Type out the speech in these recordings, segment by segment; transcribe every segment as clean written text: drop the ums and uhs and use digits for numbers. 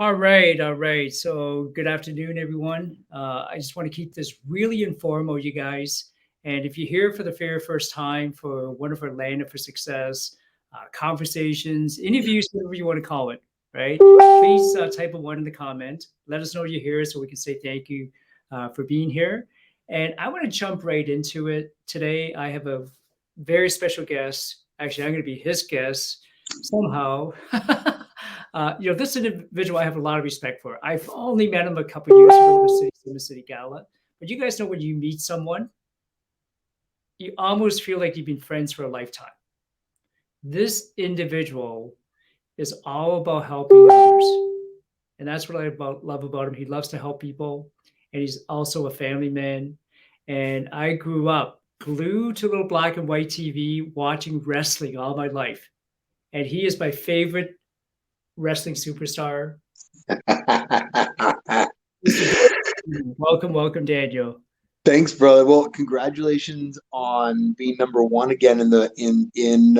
All right, all right. So, good afternoon, everyone. I just want to keep this really informal, you guys. And if you're here for the very first time for one of our Land for Success conversations, interviews, whatever you want to call it, right? Please type a one in the comment. Let us know you're here so we can say thank you for being here. And I want to jump right into it. Today, I have a very special guest. Actually, I'm going to be his guest somehow. This individual I have a lot of respect for. I've only met him a couple of years ago at the City Gala, but you guys know when you meet someone, you almost feel like you've been friends for a lifetime. This individual is all about helping others, and that's what love about him. He loves to help people, and he's also a family man. And I grew up glued to little black and white TV watching wrestling all my life, and he is my favorite wrestling superstar. Welcome, welcome, Daniel. Thanks, brother. Well, congratulations on being number one again in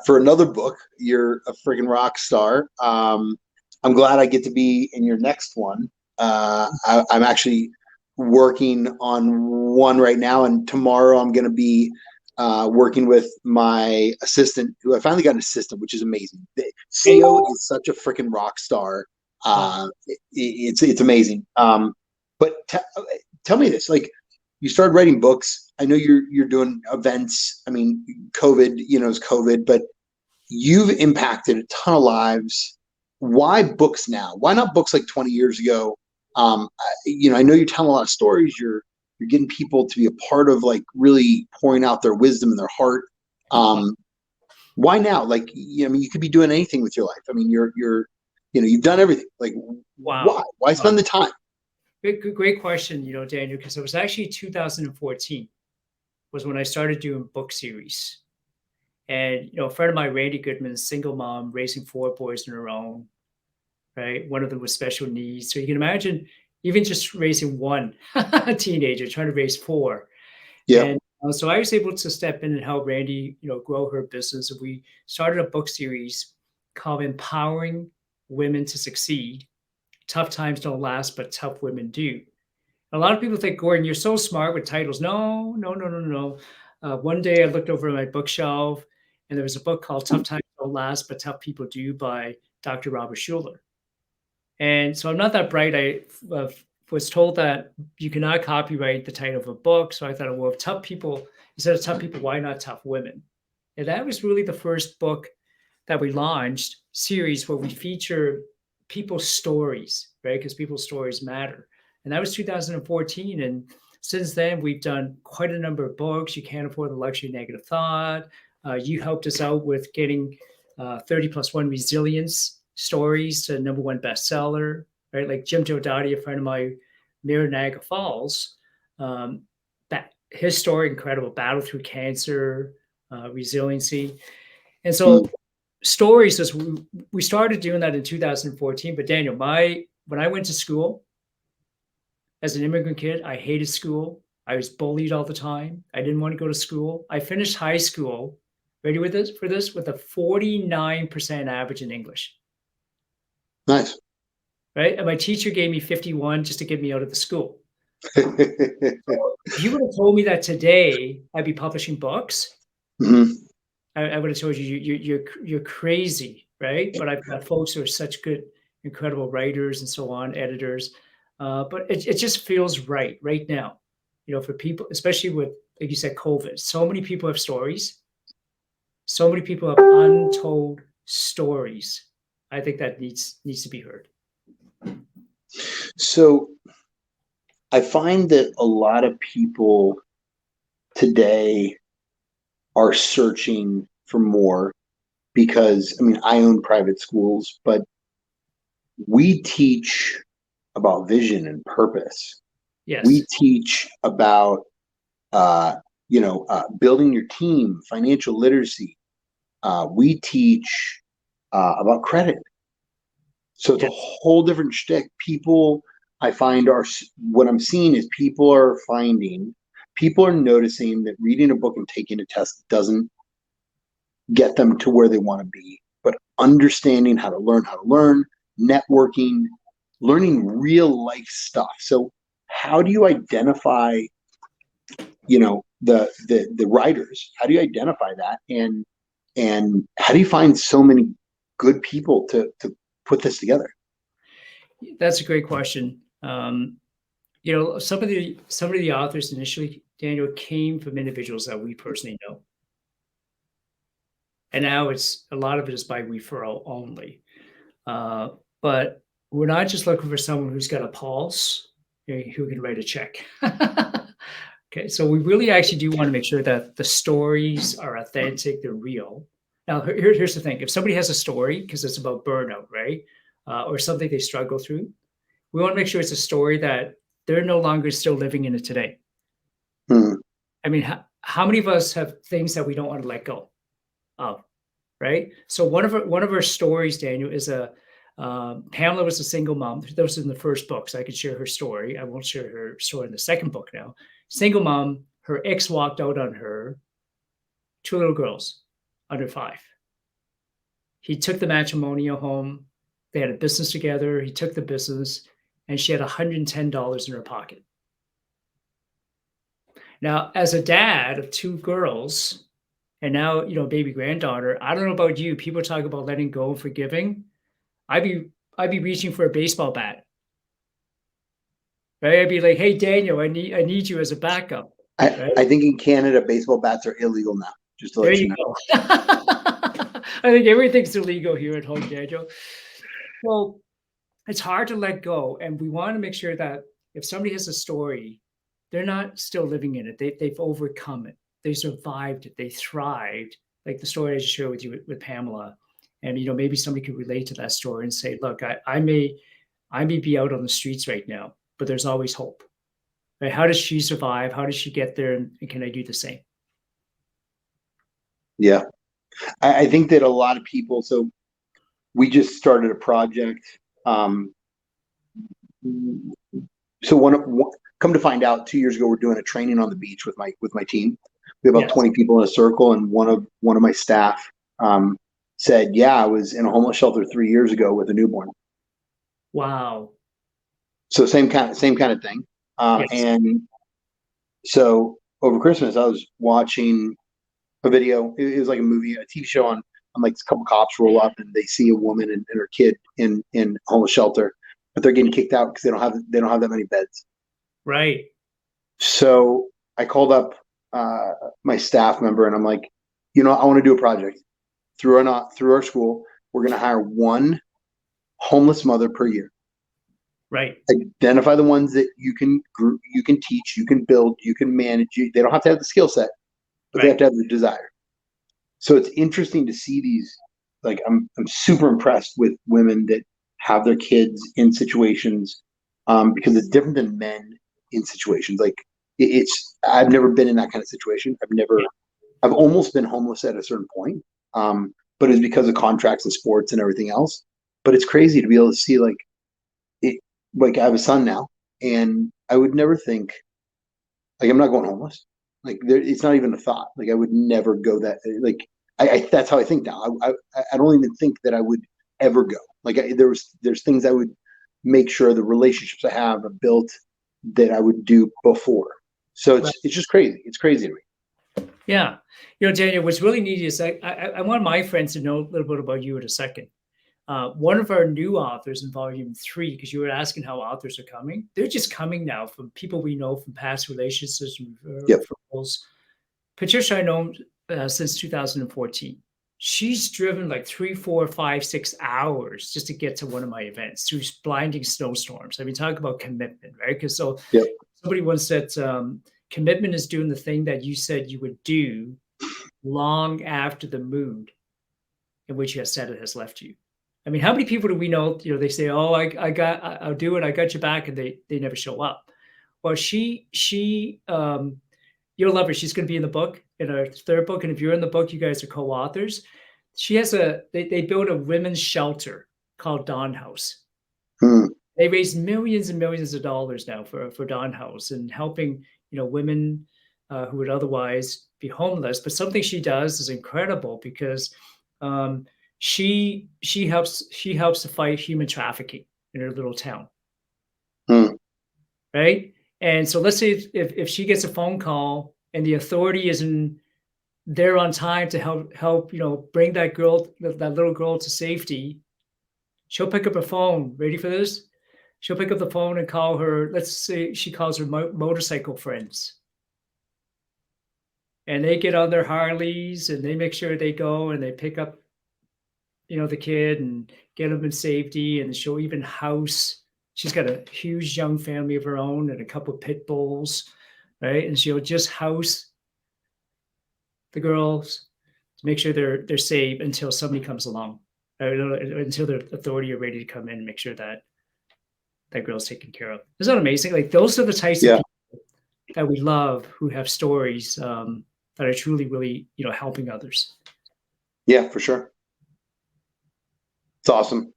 for another book. You're a friggin' rock star. I'm glad I get to be in your next one. I'm actually working on one right now, and tomorrow I'm going to be working with my assistant, who I finally got an assistant, which is amazing. The CEO is such a freaking rock star. It's amazing. But tell me this, like, you started writing books. I know you're doing events. I mean, COVID, is COVID, but you've impacted a ton of lives. Why books now? Why not books like 20 years ago? I know you're telling a lot of stories. You're getting people to be a part of, like, really pouring out their wisdom and their heart. Why now? Like, you could be doing anything with your life. I mean, you've done everything. Like, wow. Why spend the time? Great question, Daniel, because it was actually 2014 was when I started doing book series. And, a friend of mine, Randy Goodman, single mom, raising four boys on her own, right? One of them with special needs. So you can imagine even just raising one teenager, trying to raise four. Yeah. And so I was able to step in and help Randy, grow her business. And we started a book series called Empowering Women to Succeed. Tough times don't last, but tough women do. A lot of people think, Gordon, you're so smart with titles. No, no, no, no, no. One day I looked over my bookshelf and there was a book called Tough Times Don't Last, but Tough People Do by Dr. Robert Schuller. And so I'm not that bright. I was told that you cannot copyright the title of a book. So I thought, well, if tough people, instead of tough people, why not tough women? And that was really the first book that we launched series where we feature people's stories, right? Because people's stories matter. And that was 2014. And since then, we've done quite a number of books. You Can't Afford the Luxury of Negative Thought. You helped us out with getting 30 plus 1 resilience stories to number one bestseller, right? Like Jim Giordati, a friend of mine, Mirror Niagara Falls. That his story, incredible battle through cancer, resiliency. And so stories is we started doing that in 2014. But Daniel, when I went to school as an immigrant kid, I hated school. I was bullied all the time. I didn't want to go to school. I finished high school, ready with this with a 49% average in English. Nice. Right? And my teacher gave me 51 just to get me out of the school. If you would have told me that today I'd be publishing books, I would have told you're crazy, right? But I've got folks who are such good, incredible writers and so on, editors. But it just feels right now, for people, especially with, like you said, COVID. So many people have stories. So many people have untold stories. I think that needs to be heard. So I find that a lot of people today are searching for more because, I mean, I own private schools, but we teach about vision and purpose. Yes. We teach about, building your team, financial literacy. We teach about credit. So it's a whole different shtick. People, I find, what I'm seeing is people are noticing that reading a book and taking a test doesn't get them to where they want to be, but understanding how to learn, networking, learning real life stuff. So how do you identify, the writers? How do you identify that? And how do you find so many good people to put this together? That's a great question. Some of the authors initially, Daniel, came from individuals that we personally know. And now a lot of it is by referral only. But we're not just looking for someone who's got a pulse, who can write a check. Okay, so we really actually do want to make sure that the stories are authentic, they're real. Now, here's the thing. If somebody has a story, because it's about burnout, right? Or something they struggle through, we want to make sure it's a story that they're no longer still living in it today. I mean, how many of us have things that we don't want to let go of, right? So one of our stories, Daniel, is Pamela was a single mom. That was in the first book, so I could share her story. I won't share her story in the second book now. Single mom, her ex walked out on her, 2 little girls, under 5. He took the matrimonial home. They had a business together. He took the business, and she had $110 in her pocket. Now, as a dad of 2 girls, and now, baby granddaughter, I don't know about you. People talk about letting go and forgiving. I'd be reaching for a baseball bat. Right? I'd be like, "Hey, Daniel, I need you as a backup." Right? I think in Canada, baseball bats are illegal now. Just to There let you you know. go. I think everything's illegal here at home, Daniel. Well, it's hard to let go, and we want to make sure that if somebody has a story, they're not still living in it. They've overcome it. They survived it. They thrived, like the story I just shared with you with Pamela. And maybe somebody could relate to that story and say, "Look, I may be out on the streets right now, but there's always hope." Right? How does she survive? How does she get there? And can I do the same? Yeah. I think that a lot of people, so we just started a project. So come to find out, 2 years ago, we're doing a training on the beach with my team. We have about 20 people in a circle, and one of my staff said, "Yeah, I was in a homeless shelter 3 years ago with a newborn." Wow. So same kind of thing. Yes. And so over Christmas, I was watching a video. It was like a movie, a TV show on like a couple cops roll up and they see a woman and her kid in a homeless shelter, but they're getting kicked out because they don't have that many beds. Right. So I called up my staff member and I'm like, I want to do a project through our school. We're going to hire one homeless mother per year. Right. Identify the ones that you can teach, you can build, you can manage. They don't have to have the skill set, but they have to have the desire. So it's interesting to see these. Like I'm super impressed with women that have their kids in situations because it's different than men in situations. Like I've never been in that kind of situation. I've almost been homeless at a certain point, but it's because of contracts and sports and everything else. But it's crazy to be able to see like I have a son now, and I would never think like I'm not going homeless. Like it's not even a thought. Like I would never go that. Like that's how I think now. I don't even think that I would ever go. Like there's things I would make sure the relationships I have are built that I would do before. So it's just crazy. It's crazy to me. Yeah. Daniel, what's really neat is I want my friends to know a little bit about you in a second. One of our new authors in volume 3, because you were asking how authors are coming, they're just coming now from people we know from past relationships and referrals. Patricia, I know since 2014. She's driven like 3, 4, 5, 6 hours just to get to one of my events through blinding snowstorms. I mean, talk about commitment, right? Because somebody once said commitment is doing the thing that you said you would do long after the mood in which you have said it has left you. I mean, how many people do we know? They say, "Oh, I'll do it. I got you back," and they never show up. Well, she you'll love her. She's going to be in the book, in our 3rd book, and if you're in the book, you guys are co-authors. She has they built a women's shelter called Dawn House. They raise millions and millions of dollars now for Dawn House and helping women who would otherwise be homeless. But something she does is incredible because she helps to fight human trafficking in her little town, Hmm. right? And so let's say if she gets a phone call and the authority isn't there on time to help bring that little girl to safety, she'll pick up a phone. Ready for this? She'll pick up the phone and call her. Let's say she calls her motorcycle friends, and they get on their Harleys and they make sure they go and they pick up the kid and get them in safety, and she'll even house. She's got a huge young family of her own and a couple of pit bulls, right? And she'll just house the girls to make sure they're safe until somebody comes along, until the authority are ready to come in and make sure that that girl's taken care of. Isn't that amazing? Like those are the types of people that we love, who have stories that are truly, really, helping others. Yeah, for sure. It's awesome.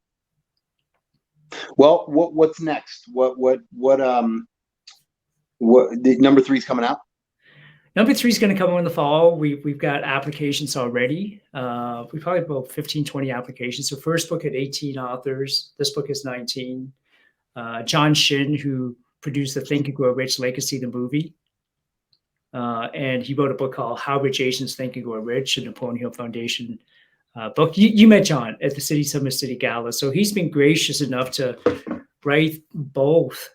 Well, what's next? What the number 3's coming out? Number 3 is going to come in the fall. We've got applications already. We probably have about 15, 20 applications. So first book had 18 authors. This book is 19. John Shin, who produced the Think and Grow Rich Legacy, the movie. And he wrote a book called How Rich Asians Think and Grow Rich, a Napoleon Hill Foundation book. You met John at the City Summit City Gala. So he's been gracious enough to write both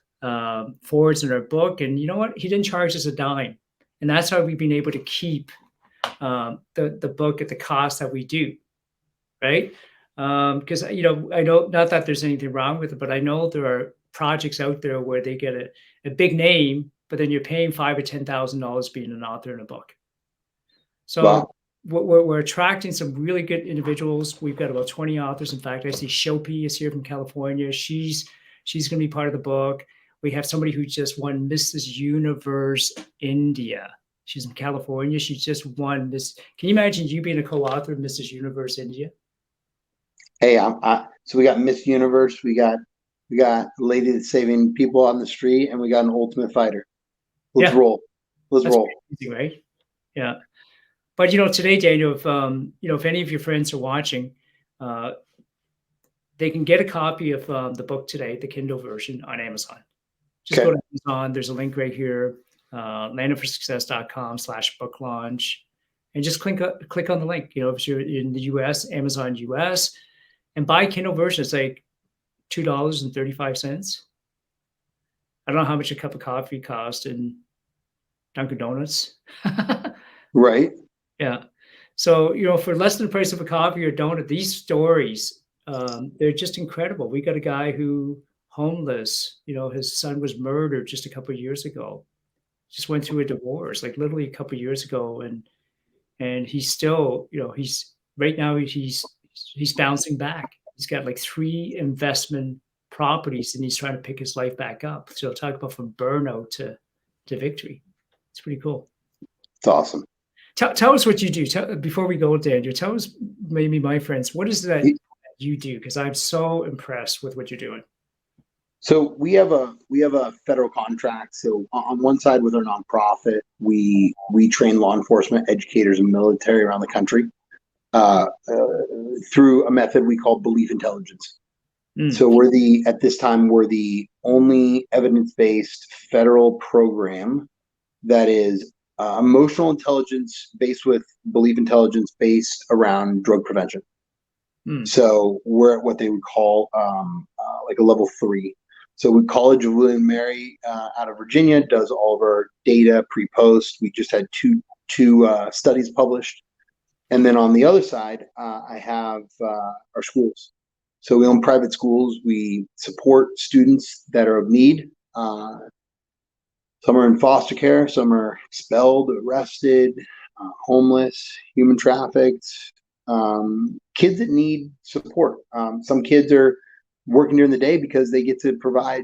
forwards in our book. And you know what? He didn't charge us a dime. And that's how we've been able to keep the book at the cost that we do, right? Because, I know, not that there's anything wrong with it, but I know there are projects out there where they get a big name, but then you're paying $5,000 or $10,000 being an author in a book. So Wow. we're attracting some really good individuals. We've got about 20 authors. In fact, I see Shilpi is here from California. She's going to be part of the book. We have somebody who just won Mrs. Universe India. She's in California. She just won this. Can you imagine you being a co-author of Mrs. Universe India? Hey, so we got Miss Universe, we got a lady that's saving people on the street, and we got an Ultimate Fighter. Let's roll. Let's roll. Easy, right? Yeah. But today, Daniel, if any of your friends are watching, they can get a copy of the book today, the Kindle version, on Amazon. Just go to Amazon. There's a link right here, landofforsuccess.com/book launch, and just click on the link. If you're in the US, Amazon US, and buy Kindle version. It's like $2.35. I don't know how much a cup of coffee costs in Dunkin' Donuts. Right. Yeah. So, for less than the price of a coffee or donut, these stories, they're just incredible. We got a guy who homeless, his son was murdered just a couple of years ago, just went through a divorce, like literally a couple of years ago. And he's still, he's right now, he's bouncing back. He's got like 3 investment properties and he's trying to pick his life back up. So talk about from burnout to victory. It's pretty cool. It's awesome. Tell us what you do. Before we go, Daniel, tell us, maybe my friends, what is it that you do? Because I'm so impressed with what you're doing. So we have a federal contract. So on one side, with our nonprofit, we train law enforcement, educators, and military around the country through a method we call belief intelligence. So at this time we're the only evidence-based federal program that is emotional intelligence based with belief intelligence based around drug prevention. So we're at what they would call like a level 3. So College of William and Mary out of Virginia does all of our data pre-post. We just had two studies published. And then on the other side, I have our schools. So we own private schools. We support students that are of need. Some are in foster care. Some are expelled, arrested, homeless, human trafficked, kids that need support. Some kids are working during the day because they get to provide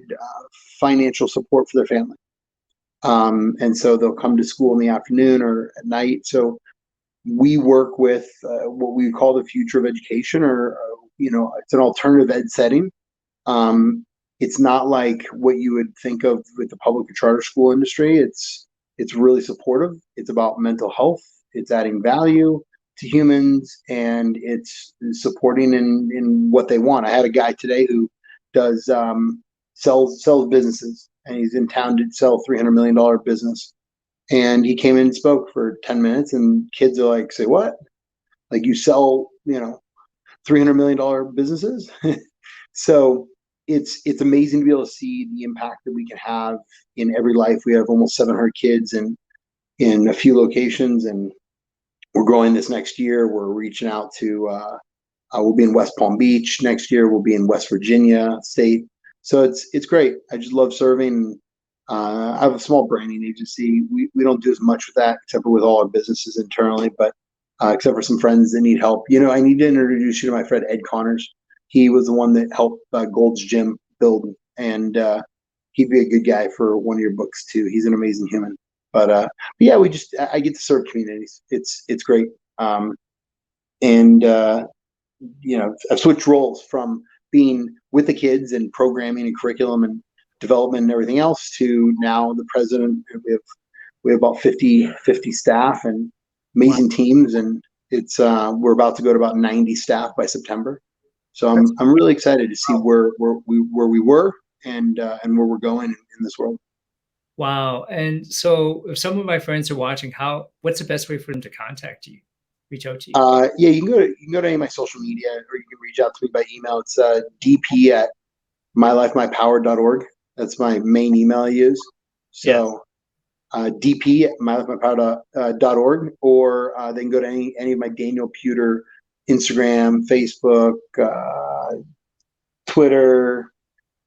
financial support for their family. And so they'll come to school in the afternoon or at night. So we work with what we call the future of education, or it's an alternative ed setting. It's not like what you would think of with the public or charter school industry. It's really supportive. It's about mental health. It's adding value. to humans, and it's supporting in what they want. I had a guy today who does sells businesses, and he's in town to sell $300 million business. And he came in and spoke for 10 minutes, and kids are like, say what? Like, you sell, $300 million businesses? So it's amazing to be able to see the impact that we can have in every life. We have almost 700 kids in a few locations, and we're growing this next year. We're reaching out to, we'll be in West Palm Beach next year. We'll be in West Virginia state. So it's great. I just love serving. I have a small branding agency. We don't do as much with that, except for with all our businesses internally, but except for some friends that need help. I need to introduce you to my friend Ed Connors. He was the one that helped Gold's Gym build, and he'd be a good guy for one of your books too. He's an amazing human. But yeah, I get to serve communities. It's great. And I've switched roles from being with the kids and programming and curriculum and development and everything else to now the president. We have about 50 staff and amazing teams, and it's we're about to go to about 90 staff by September. So I'm really excited to see where we were and where we're going in this world. Wow. And so if some of my friends are watching, what's the best way for them to contact you, reach out to you? Yeah, you can go to any of my social media, or you can reach out to me by email. It's dp@mylifemypower.org. That's my main email I use. So dp@mylifemypower.org, or they can go to any of my Daniel Puder Instagram, Facebook, Twitter,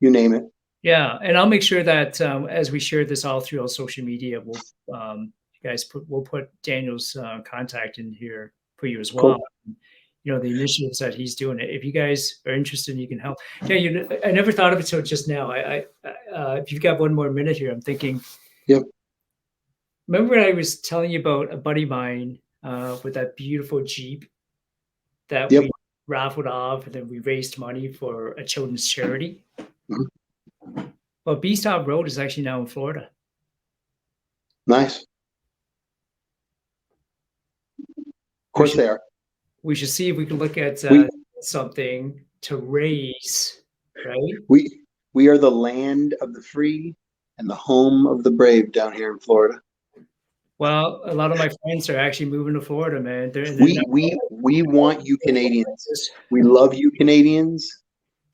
you name it. Yeah, and I'll make sure that as we share this all through our social media, we'll put Daniel's contact in here for you as well. Cool. The initiatives that he's doing. If you guys are interested, you can help. Yeah, I never thought of it till just now. If you've got one more minute here, I'm thinking. Yep. Remember when I was telling you about a buddy of mine with that beautiful Jeep that we raffled off, and then we raised money for a children's charity? Mm-hmm. Well, B-Stop Road is actually now in Florida. Nice. Of course they are. We should see if we can look at something to raise, right? We are the land of the free and the home of the brave down here in Florida. Well, a lot of my friends are actually moving to Florida, man. We want you Canadians. We love you Canadians.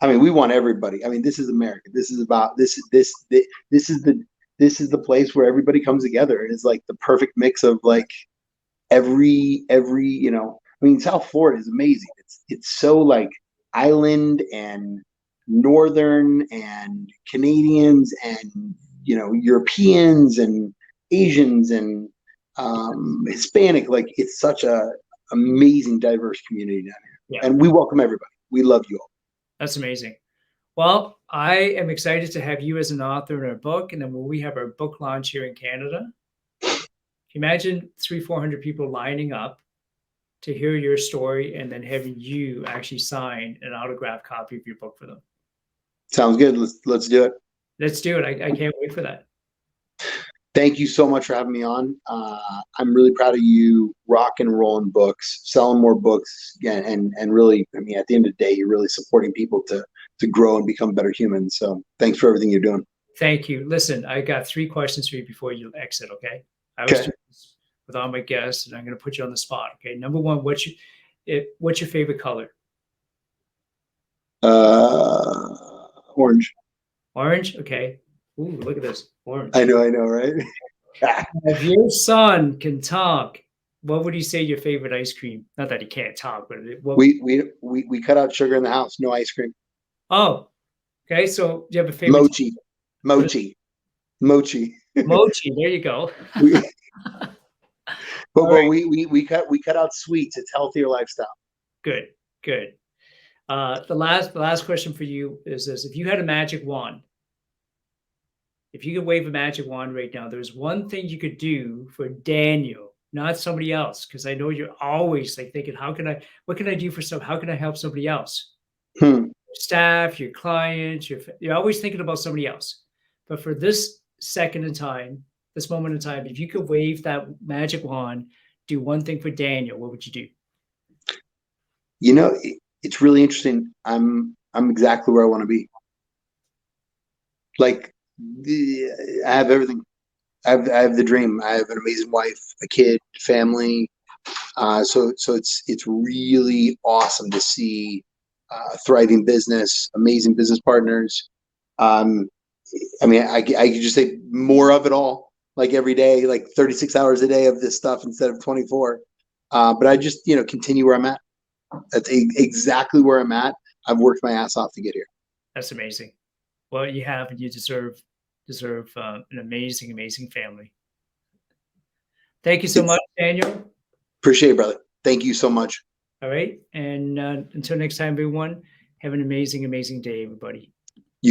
I mean, we want everybody. I mean, this is America. This is about this is the place where everybody comes together, and it's like the perfect mix of like every I mean, South Florida is amazing. It's so like island and northern and Canadians and Europeans and Asians and Hispanic. Like, it's such a amazing, diverse community down here, and we welcome everybody. We love you all. That's amazing. Well, I am excited to have you as an author in our book, and then when we have our book launch here in Canada, imagine 300-400 people lining up to hear your story, and then having you actually sign an autographed copy of your book for them. Sounds good. Let's do it. Let's do it. I can't wait for that. Thank you so much for having me on. I'm really proud of you, rock and rolling books, selling more books, and really, I mean, at the end of the day, you're really supporting people to grow and become better humans. So thanks for everything you're doing. Thank you. Listen, I got 3 questions for you before you exit, okay? I was doing this with all my guests, and I'm going to put you on the spot, okay? Number 1, what's your favorite color? Orange. Orange? Okay. Ooh, look at this. Orange. I know, right? If your son can talk, what would you say your favorite ice cream? Not that he can't talk, but we cut out sugar in the house. No ice cream. Oh, okay. So do you have a favorite? Mochi. Mochi. There you go. But we cut out sweets. It's healthier lifestyle. Good. The last question for you is this: if you had a magic wand, if you could wave a magic wand right now, there's one thing you could do for Daniel, not somebody else, because I know you're always like thinking, what can I do for how can I help somebody else? Your staff, your clients, you're always thinking about somebody else. But for this moment in time, if you could wave that magic wand, do one thing for Daniel, what would you do? You know, it's really interesting. I'm exactly where I want to be. Like, I have everything. I have the dream. I have an amazing wife, a kid, family. So it's really awesome to see thriving business, amazing business partners. Um, I mean, I could just say more of it all, like every day, like 36 hours a day of this stuff instead of 24. But I just, continue where I'm at. That's exactly where I'm at. I've worked my ass off to get here. That's amazing. Well, you have, and you deserve an amazing, amazing family. Thank you so It's, much, Daniel. appreciate it, brother. Thank you so much. All right, and until next time, everyone, have an amazing, amazing day, everybody.